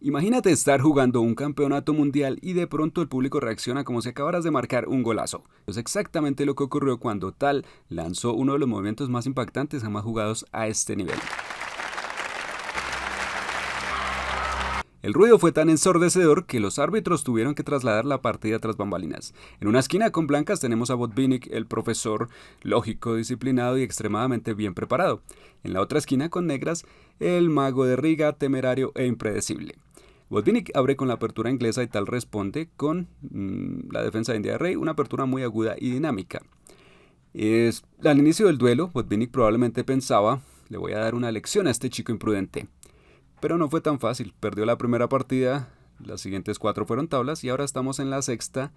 Imagínate estar jugando un campeonato mundial y de pronto el público reacciona como si acabaras de marcar un golazo. Es exactamente lo que ocurrió cuando Tal lanzó uno de los movimientos más impactantes jamás jugados a este nivel. El ruido fue tan ensordecedor que los árbitros tuvieron que trasladar la partida tras bambalinas. En una esquina con blancas tenemos a Botvinnik, el profesor, lógico, disciplinado y extremadamente bien preparado. En la otra esquina con negras, el mago de Riga, temerario e impredecible. Botvinnik abre con la apertura inglesa y Tal responde con la defensa de India de Rey, una apertura muy aguda y dinámica. Al inicio del duelo, Botvinnik probablemente pensaba, le voy a dar una lección a este chico imprudente. Pero no fue tan fácil, perdió la primera partida, las siguientes 4 fueron tablas y ahora estamos en la sexta,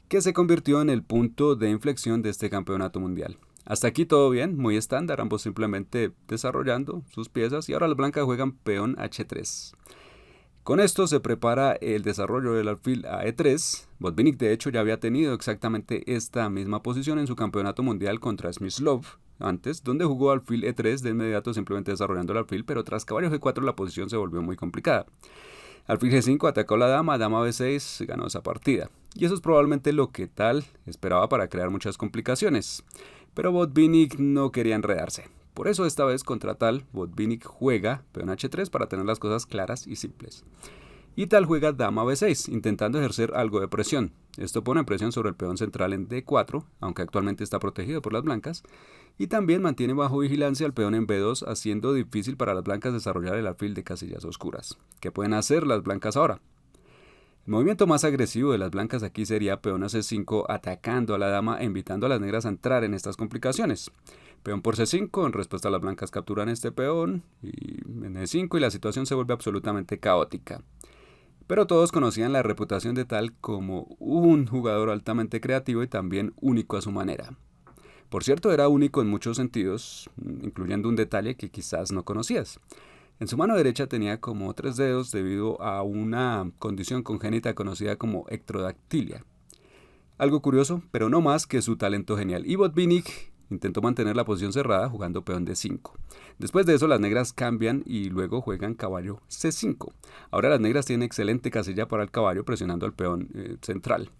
que se convirtió en el punto de inflexión de este campeonato mundial. Hasta aquí todo bien, muy estándar, ambos simplemente desarrollando sus piezas y ahora las blancas juegan peón H3. Con esto se prepara el desarrollo del alfil a E3. Botvinnik de hecho ya había tenido exactamente esta misma posición en su campeonato mundial contra Smyslov antes, donde jugó alfil E3 de inmediato simplemente desarrollando el alfil, pero tras caballo G4 la posición se volvió muy complicada. Alfil G5 atacó la dama B6 ganó esa partida. Y eso es probablemente lo que Tal esperaba para crear muchas complicaciones. Pero Botvinnik no quería enredarse. Por eso esta vez contra Tal, Botvinnik juega peón H3 para tener las cosas claras y simples. Y Tal juega dama B6, intentando ejercer algo de presión. Esto pone presión sobre el peón central en D4, aunque actualmente está protegido por las blancas, y también mantiene bajo vigilancia al peón en B2, haciendo difícil para las blancas desarrollar el alfil de casillas oscuras. ¿Qué pueden hacer las blancas ahora? El movimiento más agresivo de las blancas aquí sería peón a C5 atacando a la dama e invitando a las negras a entrar en estas complicaciones. Peón por C5, en respuesta a las blancas capturan este peón y en E5 y la situación se vuelve absolutamente caótica. Pero todos conocían la reputación de Tal como un jugador altamente creativo y también único a su manera. Por cierto, era único en muchos sentidos, incluyendo un detalle que quizás no conocías. En su mano derecha tenía como 3 dedos debido a una condición congénita conocida como ectrodactilia. Algo curioso, pero no más que su talento genial. Y Botvinnik intentó mantener la posición cerrada jugando peón D5. Después de eso las negras cambian y luego juegan caballo C5. Ahora las negras tienen excelente casilla para el caballo presionando al peón central.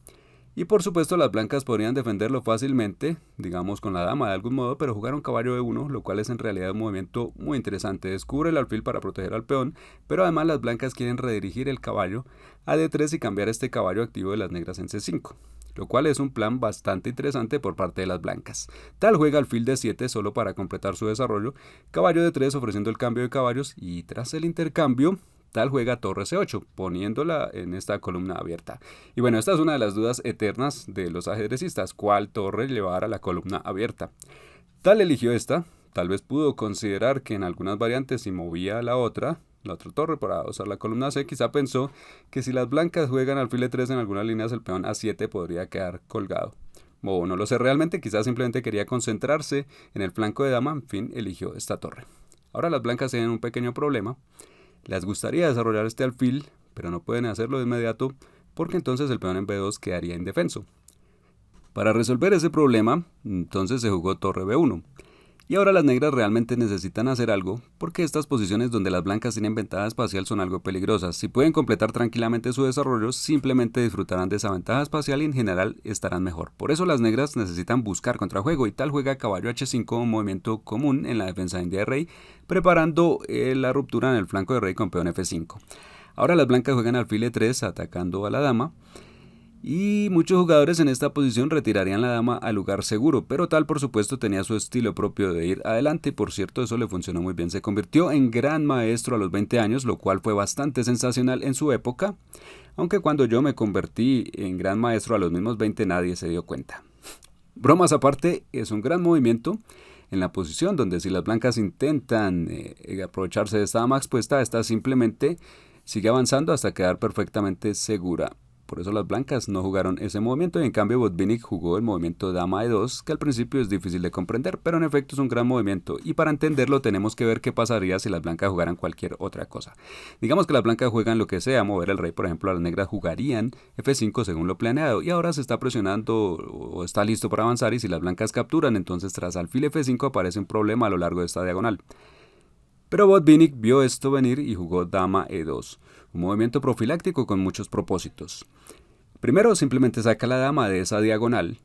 Y por supuesto las blancas podrían defenderlo fácilmente, digamos con la dama de algún modo, pero jugaron caballo E1, lo cual es en realidad un movimiento muy interesante. Descubre el alfil para proteger al peón, pero además las blancas quieren redirigir el caballo a D3 y cambiar este caballo activo de las negras en C5. Lo cual es un plan bastante interesante por parte de las blancas. Tal juega alfil D7 solo para completar su desarrollo, caballo D3 ofreciendo el cambio de caballos y tras el intercambio, Tal juega torre C8, poniéndola en esta columna abierta. Y bueno, esta es una de las dudas eternas de los ajedrecistas, ¿cuál torre llevar a la columna abierta? Tal eligió esta, tal vez pudo considerar que en algunas variantes si movía la otra torre para usar la columna C, quizá pensó que si las blancas juegan alfil E3 en algunas líneas el peón A7 podría quedar colgado. O no lo sé realmente, quizás simplemente quería concentrarse en el flanco de dama, en fin, eligió esta torre. Ahora las blancas tienen un pequeño problema. Les gustaría desarrollar este alfil, pero no pueden hacerlo de inmediato porque entonces el peón en B2 quedaría indefenso. Para resolver ese problema, entonces se jugó torre B1. Y ahora las negras realmente necesitan hacer algo porque estas posiciones donde las blancas tienen ventaja espacial son algo peligrosas. Si pueden completar tranquilamente su desarrollo, simplemente disfrutarán de esa ventaja espacial y en general estarán mejor. Por eso las negras necesitan buscar contrajuego y Tal juega caballo H5, un movimiento común en la defensa de India de Rey, preparando la ruptura en el flanco de Rey con peón F5. Ahora las blancas juegan alfil E3 atacando a la dama. Y muchos jugadores en esta posición retirarían la dama al lugar seguro, pero Tal por supuesto tenía su estilo propio de ir adelante, por cierto eso le funcionó muy bien, se convirtió en gran maestro a los 20 años, lo cual fue bastante sensacional en su época, aunque cuando yo me convertí en gran maestro a los mismos 20 nadie se dio cuenta. Bromas aparte, es un gran movimiento en la posición donde si las blancas intentan aprovecharse de esta dama expuesta, esta simplemente sigue avanzando hasta quedar perfectamente segura. Por eso las blancas no jugaron ese movimiento y en cambio Botvinnik jugó el movimiento dama E2, que al principio es difícil de comprender, pero en efecto es un gran movimiento y para entenderlo tenemos que ver qué pasaría si las blancas jugaran cualquier otra cosa. Digamos que las blancas juegan lo que sea, mover el rey por ejemplo, las negras jugarían F5 según lo planeado y ahora se está presionando o está listo para avanzar y si las blancas capturan entonces tras alfil F5 aparece un problema a lo largo de esta diagonal. Pero Botvinnik vio esto venir y jugó dama e2, un movimiento profiláctico con muchos propósitos. Primero, simplemente saca la dama de esa diagonal,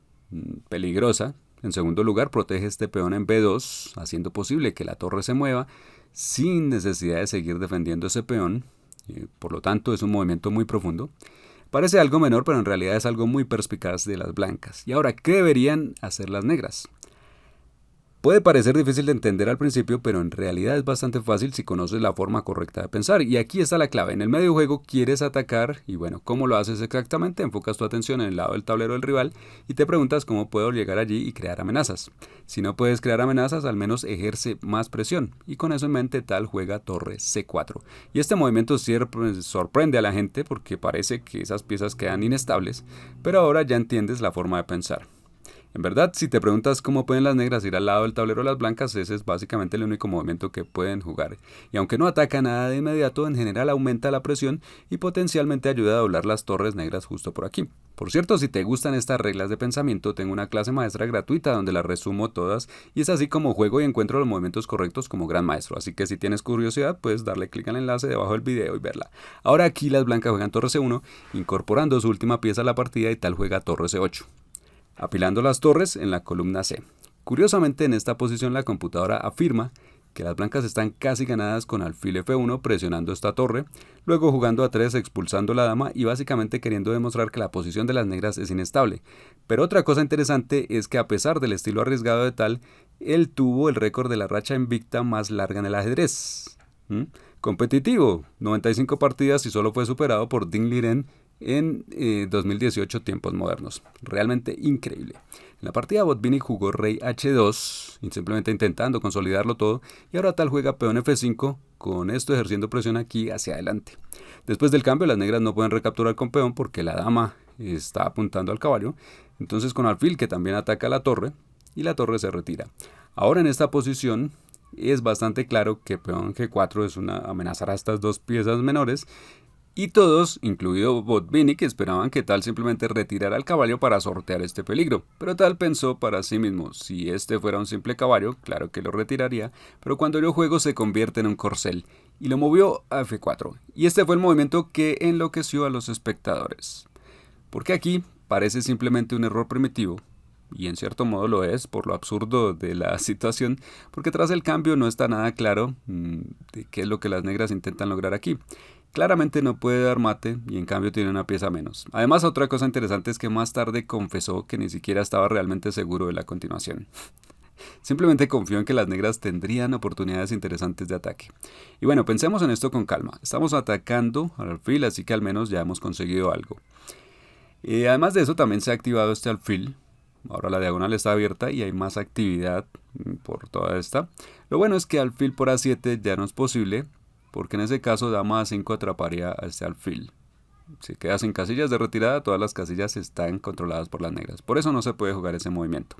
peligrosa. En segundo lugar, protege este peón en b2, haciendo posible que la torre se mueva sin necesidad de seguir defendiendo ese peón. Por lo tanto, es un movimiento muy profundo. Parece algo menor, pero en realidad es algo muy perspicaz de las blancas. Y ahora, ¿qué deberían hacer las negras? Puede parecer difícil de entender al principio, pero en realidad es bastante fácil si conoces la forma correcta de pensar. Y aquí está la clave. En el medio juego quieres atacar y bueno, ¿cómo lo haces exactamente? Enfocas tu atención en el lado del tablero del rival y te preguntas cómo puedo llegar allí y crear amenazas. Si no puedes crear amenazas, al menos ejerce más presión. Y con eso en mente, tal juega torre c4. Y este movimiento sorprende a la gente porque parece que esas piezas quedan inestables, pero ahora ya entiendes la forma de pensar. En verdad, si te preguntas cómo pueden las negras ir al lado del tablero de las blancas, ese es básicamente el único movimiento que pueden jugar. Y aunque no ataca nada de inmediato, en general aumenta la presión y potencialmente ayuda a doblar las torres negras justo por aquí. Por cierto, si te gustan estas reglas de pensamiento, tengo una clase maestra gratuita donde las resumo todas y es así como juego y encuentro los movimientos correctos como gran maestro. Así que si tienes curiosidad, puedes darle clic al enlace debajo del video y verla. Ahora aquí las blancas juegan torre c1, incorporando su última pieza a la partida y tal juega torre c8. Apilando las torres en la columna C. Curiosamente, en esta posición la computadora afirma que las blancas están casi ganadas con alfil F1 presionando esta torre, luego jugando a3 expulsando la dama y básicamente queriendo demostrar que la posición de las negras es inestable. Pero otra cosa interesante es que a pesar del estilo arriesgado de tal, él tuvo el récord de la racha invicta más larga en el ajedrez. Competitivo, 95 partidas y solo fue superado por Ding Liren en 2018 tiempos modernos. Realmente increíble. En la partida Botvinnik jugó rey h2, simplemente intentando consolidarlo todo, y ahora tal juega peón f5, con esto ejerciendo presión aquí hacia adelante. Después del cambio las negras no pueden recapturar con peón porque la dama está apuntando al caballo, entonces con alfil que también ataca la torre, y la torre se retira. Ahora en esta posición es bastante claro que peón g4 es una amenazar a estas dos piezas menores, y todos, incluido Botvinnik, esperaban que tal simplemente retirara al caballo para sortear este peligro. Pero tal pensó para sí mismo, si este fuera un simple caballo, claro que lo retiraría, pero cuando yo juego se convierte en un corcel, y lo movió a F4. Y este fue el movimiento que enloqueció a los espectadores. Porque aquí parece simplemente un error primitivo, y en cierto modo lo es por lo absurdo de la situación, porque tras el cambio no está nada claro de qué es lo que las negras intentan lograr aquí. Claramente no puede dar mate y en cambio tiene una pieza menos. Además, otra cosa interesante es que más tarde confesó que ni siquiera estaba realmente seguro de la continuación. Simplemente confió en que las negras tendrían oportunidades interesantes de ataque. Y bueno, pensemos en esto con calma. Estamos atacando al alfil, así que al menos ya hemos conseguido algo. Además de eso, también se ha activado este alfil. Ahora la diagonal está abierta y hay más actividad por toda esta. Lo bueno es que alfil por A7 ya no es posible, porque en ese caso dama A5 atraparía a este alfil. Si queda sin casillas de retirada, todas las casillas están controladas por las negras. Por eso no se puede jugar ese movimiento.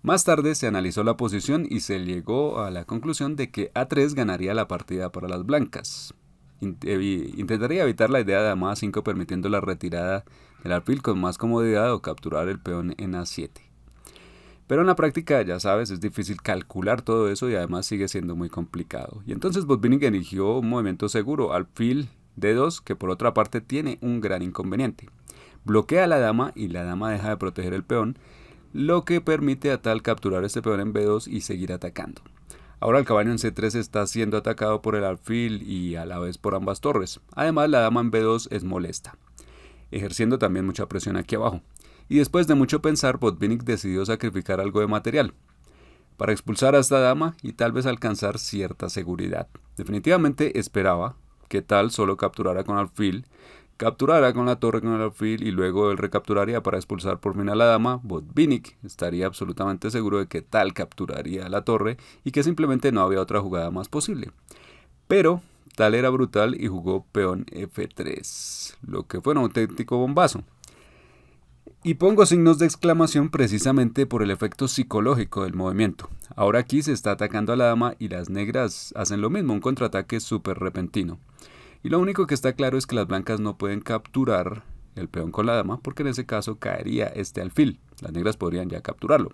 Más tarde se analizó la posición y se llegó a la conclusión de que A3 ganaría la partida para las blancas. Intentaría evitar la idea de dama A5 permitiendo la retirada del alfil con más comodidad o capturar el peón en A7. Pero en la práctica, ya sabes, es difícil calcular todo eso y además sigue siendo muy complicado. Y entonces Botvinnik eligió un movimiento seguro, alfil D2, que por otra parte tiene un gran inconveniente. Bloquea a la dama y la dama deja de proteger el peón, lo que permite a tal capturar este peón en B2 y seguir atacando. Ahora el caballo en C3 está siendo atacado por el alfil y a la vez por ambas torres. Además la dama en B2 es molesta, ejerciendo también mucha presión aquí abajo. Y después de mucho pensar, Botvinnik decidió sacrificar algo de material para expulsar a esta dama y tal vez alcanzar cierta seguridad. Definitivamente esperaba que tal solo capturara con alfil, capturara con la torre con el alfil y luego él recapturaría para expulsar por fin a la dama. Botvinnik estaría absolutamente seguro de que tal capturaría a la torre y que simplemente no había otra jugada más posible. Pero tal era brutal y jugó peón F3, lo que fue un auténtico bombazo. Y pongo signos de exclamación precisamente por el efecto psicológico del movimiento. Ahora aquí se está atacando a la dama y las negras hacen lo mismo, un contraataque súper repentino. Y lo único que está claro es que las blancas no pueden capturar el peón con la dama porque en ese caso caería este alfil. Las negras podrían ya capturarlo.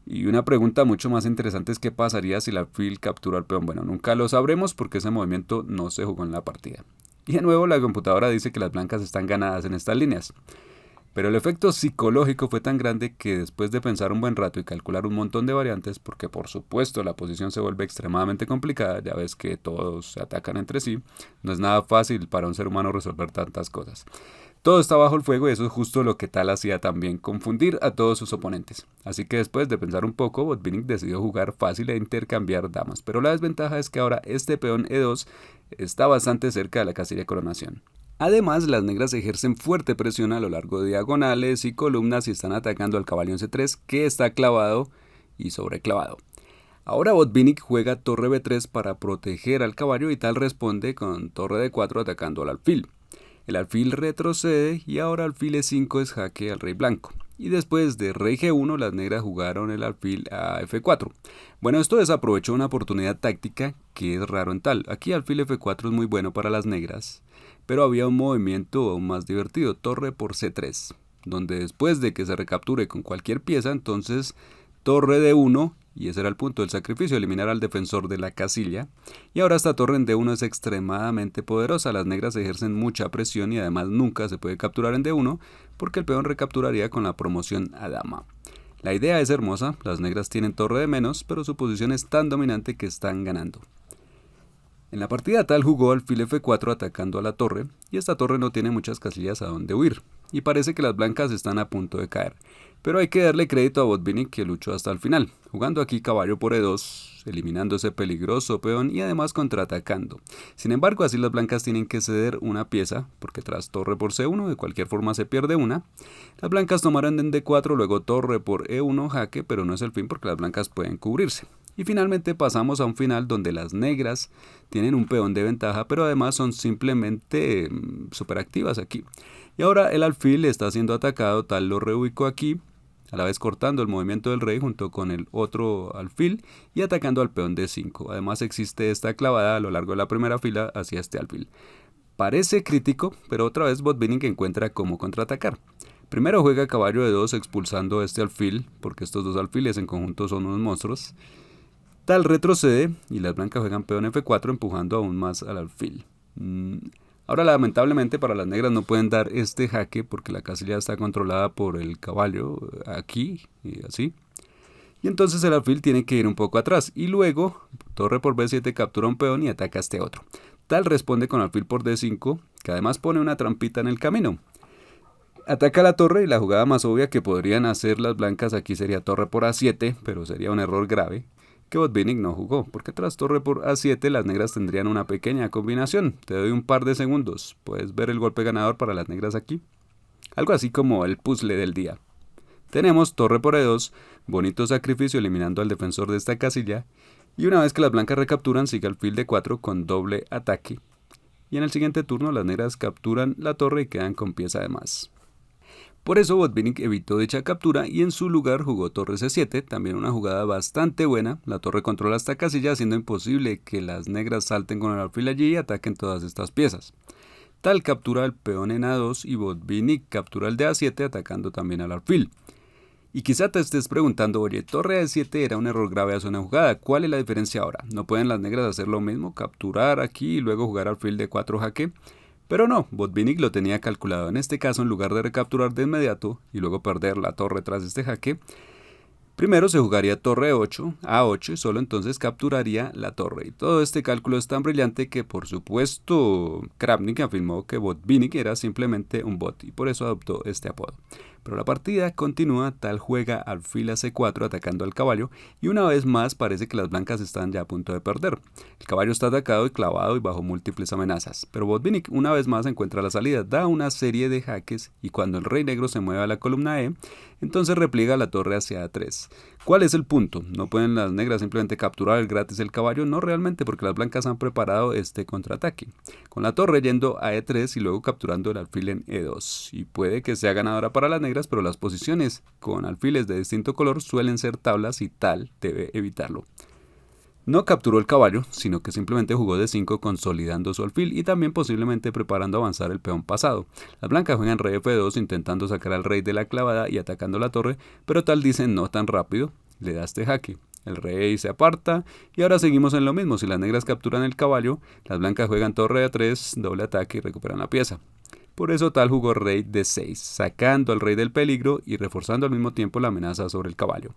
Y una pregunta mucho más interesante es qué pasaría si el alfil captura al peón. Bueno, nunca lo sabremos porque ese movimiento no se jugó en la partida. Y de nuevo la computadora dice que las blancas están ganadas en estas líneas. Pero el efecto psicológico fue tan grande que después de pensar un buen rato y calcular un montón de variantes, porque por supuesto la posición se vuelve extremadamente complicada, ya ves que todos se atacan entre sí, no es nada fácil para un ser humano resolver tantas cosas. Todo está bajo el fuego y eso es justo lo que Tal hacía también, confundir a todos sus oponentes. Así que después de pensar un poco, Botvinnik decidió jugar fácil e intercambiar damas, pero la desventaja es que ahora este peón E2 está bastante cerca de la casilla de coronación. Además, las negras ejercen fuerte presión a lo largo de diagonales y columnas y están atacando al caballo en C3 que está clavado y sobreclavado. Ahora Botvinnik juega torre B3 para proteger al caballo y Tal responde con torre D4 atacando al alfil. El alfil retrocede y ahora alfil E5 es jaque al rey blanco. Y después de rey G1 las negras jugaron el alfil a F4. Bueno, esto desaprovechó una oportunidad táctica que es raro en Tal. Aquí alfil F4 es muy bueno para las negras, pero había un movimiento aún más divertido, torre por C3, donde después de que se recapture con cualquier pieza, entonces torre D1, y ese era el punto del sacrificio, eliminar al defensor de la casilla. Y ahora esta torre en D1 es extremadamente poderosa, las negras ejercen mucha presión y además nunca se puede capturar en D1 porque el peón recapturaría con la promoción a dama. La idea es hermosa, las negras tienen torre de menos, pero su posición es tan dominante que están ganando. En la partida Tal jugó alfil F4 atacando a la torre, y esta torre no tiene muchas casillas a donde huir, y parece que las blancas están a punto de caer. Pero hay que darle crédito a Botvinnik que luchó hasta el final, jugando aquí caballo por E2, eliminando ese peligroso peón y además contraatacando. Sin embargo, así las blancas tienen que ceder una pieza, porque tras torre por C1 de cualquier forma se pierde una. Las blancas tomarán en D4, luego torre por E1 jaque, pero no es el fin porque las blancas pueden cubrirse. Y finalmente pasamos a un final donde las negras tienen un peón de ventaja, pero además son simplemente superactivas aquí. Y ahora el alfil está siendo atacado, Tal lo reubicó aquí, a la vez cortando el movimiento del rey junto con el otro alfil y atacando al peón D5. Además existe esta clavada a lo largo de la primera fila hacia este alfil. Parece crítico, pero otra vez Botvinnik encuentra cómo contraatacar. Primero juega caballo D2 expulsando este alfil, porque estos dos alfiles en conjunto son unos monstruos. Tal retrocede y las blancas juegan peón F4 empujando aún más al alfil. Ahora lamentablemente para las negras no pueden dar este jaque porque la casilla está controlada por el caballo aquí y así. Y entonces el alfil tiene que ir un poco atrás y luego torre por B7 captura un peón y ataca a este otro. Tal responde con alfil por D5 que además pone una trampita en el camino. Ataca la torre y la jugada más obvia que podrían hacer las blancas aquí sería torre por A7, pero sería un error grave que Botvinnik no jugó, porque tras torre por A7 las negras tendrían una pequeña combinación. Te doy un par de segundos, puedes ver el golpe ganador para las negras aquí. Algo así como el puzzle del día. Tenemos torre por E2, bonito sacrificio eliminando al defensor de esta casilla, y una vez que las blancas recapturan sigue alfil D4 con doble ataque, y en el siguiente turno las negras capturan la torre y quedan con pieza de más. Por eso Botvinnik evitó dicha captura y en su lugar jugó torre C7, también una jugada bastante buena. La torre controla esta casilla haciendo imposible que las negras salten con el alfil allí y ataquen todas estas piezas. Tal captura el peón en A2 y Botvinnik captura el de A7 atacando también al alfil. Y quizá te estés preguntando, oye, torre A7 era un error grave hace una jugada, ¿cuál es la diferencia ahora? ¿No pueden las negras hacer lo mismo, capturar aquí y luego jugar alfil D4 jaque? Pero no, Botvinnik lo tenía calculado. En este caso, en lugar de recapturar de inmediato y luego perder la torre tras este jaque, primero se jugaría torre 8, A8 y solo entonces capturaría la torre. Y todo este cálculo es tan brillante que por supuesto Kravnik afirmó que Botvinnik era simplemente un bot y por eso adoptó este apodo. Pero la partida continúa, Tal juega alfil a C4 atacando al caballo y una vez más parece que las blancas están ya a punto de perder. El caballo está atacado y clavado y bajo múltiples amenazas, pero Botvinnik una vez más encuentra la salida, da una serie de jaques y cuando el rey negro se mueve a la columna E, entonces repliega la torre hacia A3. ¿Cuál es el punto? ¿No pueden las negras simplemente capturar el gratis el caballo? No realmente, porque las blancas han preparado este contraataque, con la torre yendo a E3 y luego capturando el alfil en E2. Y puede que sea ganadora para las negras, pero las posiciones con alfiles de distinto color suelen ser tablas y Tal debe evitarlo. No capturó el caballo, sino que simplemente jugó D5 consolidando su alfil y también posiblemente preparando avanzar el peón pasado. Las blancas juegan rey F2 intentando sacar al rey de la clavada y atacando la torre, pero Tal dice no tan rápido le da este jaque. El rey se aparta y ahora seguimos en lo mismo. Si las negras capturan el caballo, las blancas juegan torre A3, doble ataque y recuperan la pieza. Por eso tal jugó rey D6, sacando al rey del peligro y reforzando al mismo tiempo la amenaza sobre el caballo.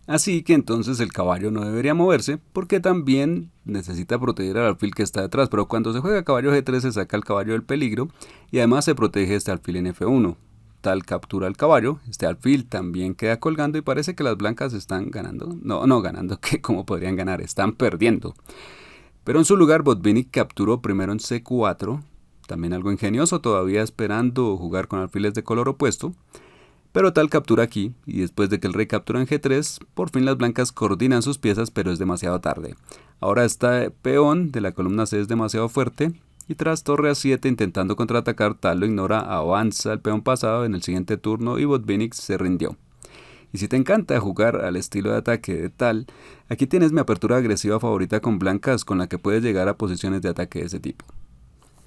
Así que entonces el caballo no debería moverse porque también necesita proteger al alfil que está detrás, pero cuando se juega caballo G3 se saca el caballo del peligro y además se protege este alfil en F1. Tal captura al caballo, este alfil también queda colgando y parece que las blancas están ganando. No ganando, que como podrían ganar, están perdiendo. Pero en su lugar Botvinnik capturó primero en C4, también algo ingenioso, todavía esperando jugar con alfiles de color opuesto. Pero tal captura aquí, y después de que el rey captura en G3, por fin las blancas coordinan sus piezas, pero es demasiado tarde. Ahora este peón de la columna C es demasiado fuerte, y tras torre A7 intentando contraatacar, tal lo ignora, avanza el peón pasado en el siguiente turno y Botvinnik se rindió. Y si te encanta jugar al estilo de ataque de tal, aquí tienes mi apertura agresiva favorita con blancas con la que puedes llegar a posiciones de ataque de ese tipo.